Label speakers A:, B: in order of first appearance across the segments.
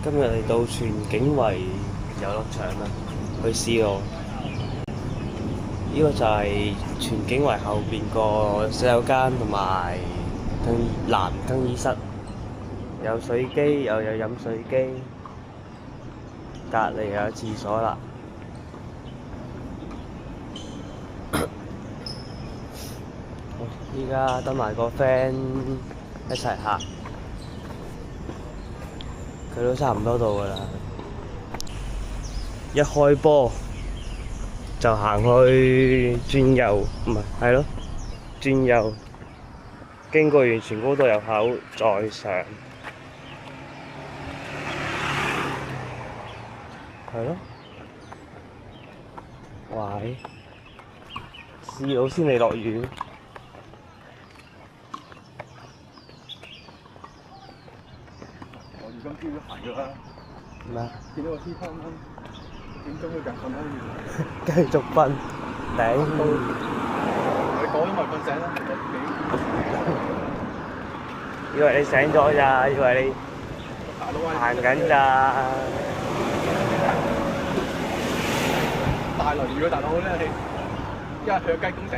A: 今日嚟到荃景圍遊樂場啦，去試路。呢個就係荃景圍後邊個洗手間同埋男更衣室，有水機又有飲水機，隔離又有廁所啦。依家等埋個 friend 一齊行，佢都差唔多到㗎啦。一開波就行去轉右，唔係咯，轉右經過完荃高道入口再上，係咯。喂，試路先嚟落雨。
B: 今朝都行咗啦。
A: 咩啊？
B: 見到個天昏昏，點鐘都近瞓啦。
A: 繼續瞓，頂。
B: 你講咗咪瞓醒啦，
A: 以為你醒咗咋？以為你行緊咋？
B: 大雷雨啊，大佬咧你一日去雞公頂，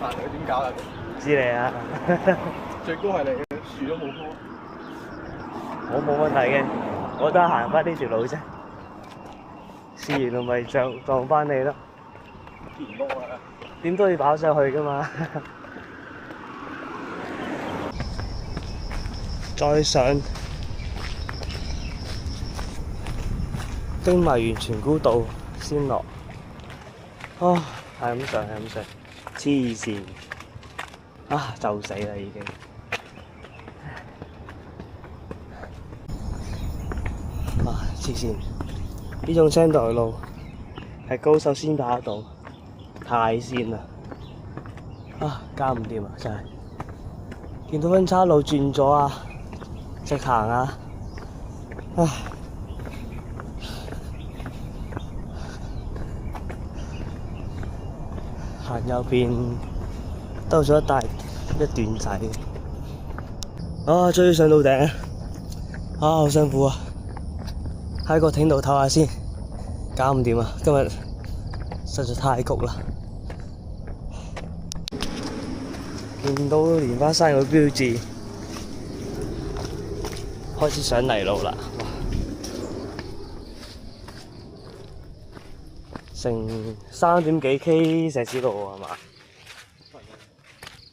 B: 大雷點搞啊？
A: 知你啊！
B: 最高係你嘅樹都冇棵。
A: 我冇問題嘅，我都係行翻呢條路啫。試完路咪撞翻你咯。
B: 田波啊！
A: 點都要跑上去㗎嘛。再上經埋完荃高道先落。啊，係咁上，係咁上，黐線！啊，就死啦已經。啊，黐線！呢種青台路係高手先跑得到，太跣啦！啊，搞唔掂啊，真係！見到分岔路轉咗啊，直行啊！唉，行右邊兜咗一段仔，啊，終於上到頂！啊，好辛苦啊！喺個艇度唞下先，搞唔掂啊！今日實在太焗啦。見到蓮花山個標誌，開始上泥路啦。成3點幾 K 石屎路係嘛？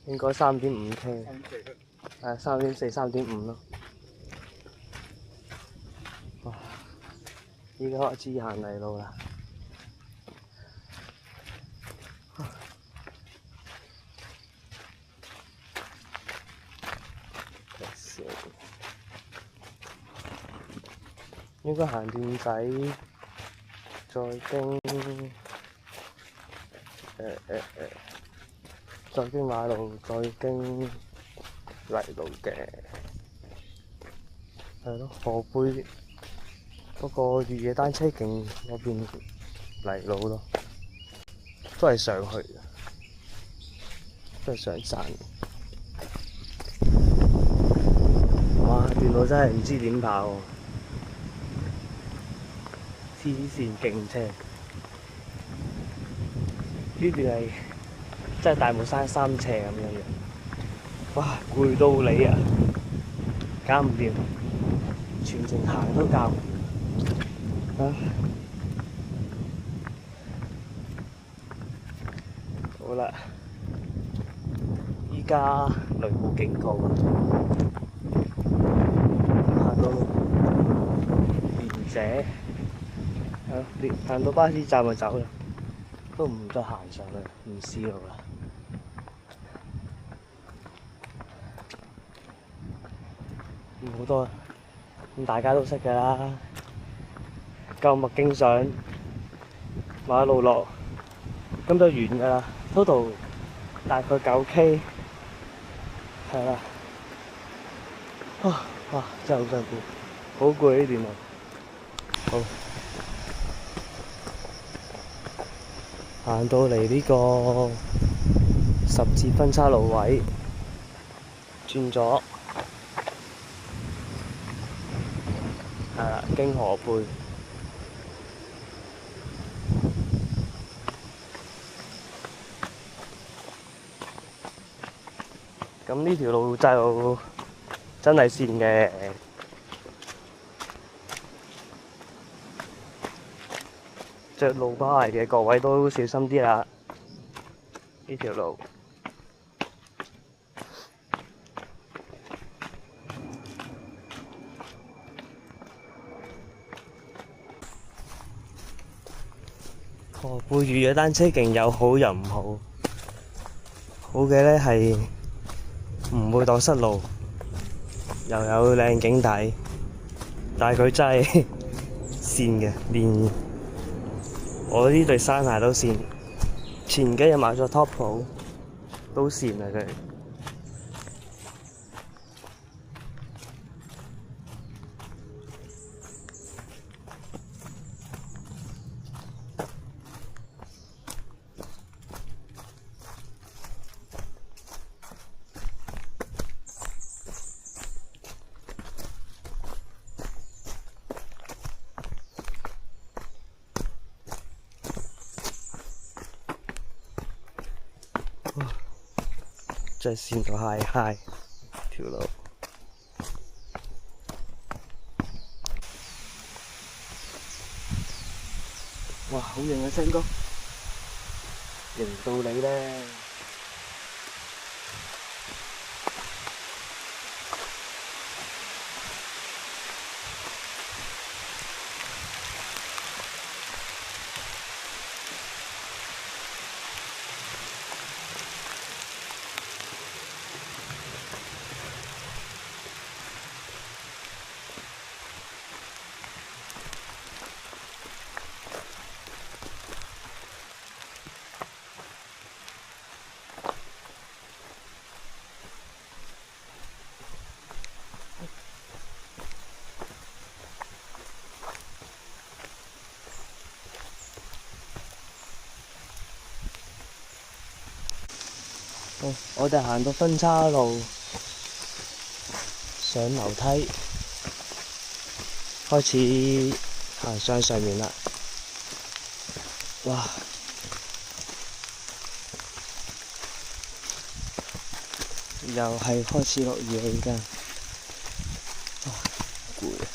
A: 應該3.5 K， 係3.4、3.5咯。依家開始行泥路啦。應該行段仔，再經再經馬路，再經泥路嘅，係咯，河背嗰個越野單車徑嗰邊泥路咯，都係上去嘅，都係上山。哇！段路真係唔知點跑喎，黐線勁車。呢段係真係大帽山3斜咁樣樣，哇！攰到你啊，搞唔掂，全程行都搞唔掂啊！好啦，依家雷暴警告，行到蓮社，行到巴士站就走啦，都唔再行上去，唔試路啦。好多，咁大家都識㗎啦。購物經上，馬路落，咁就完㗎啦。total 大概9 K， 係啦。哇！真係好辛苦，好攰呢段路。好，行到嚟呢個十字分岔路位，轉左。係啦，經河背。咁呢條路就真係跣嘅，着路跑鞋嘅各位都小心啲啦！呢條路。河背越野單車徑有好又唔好，好嘅呢係唔會蕩失路，又有靚景睇，但係佢真係跣嘅，連我呢對山鞋都跣。前幾日買咗 Top Pro 都跣啊佢。真係跣到嗨嗨條路，哇！好型啊，聲哥，型到你咧！好，我哋行到分岔路，上樓梯，開始行上上面啦。哇！又係開始落雨啦，而家。攰啊！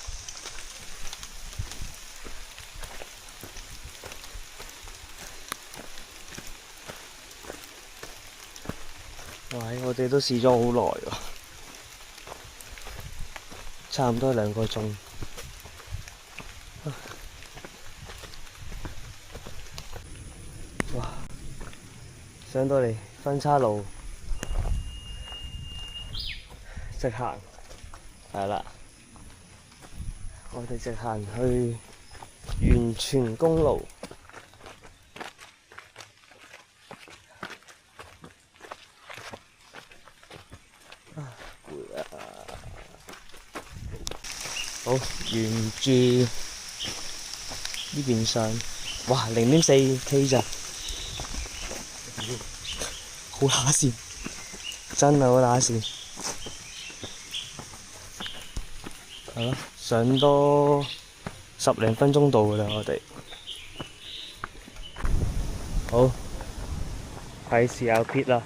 A: 喂，我哋都試咗好耐喎，差唔多2個鐘。哇！上到嚟分岔路，直行，係啦，我哋直行去元荃公路。好，沿住呢邊上，哇，0.4K 咋，好乸線，真係好乸線。係咯，上多10零分鐘到㗎啦，我哋。好，係時候撇啦。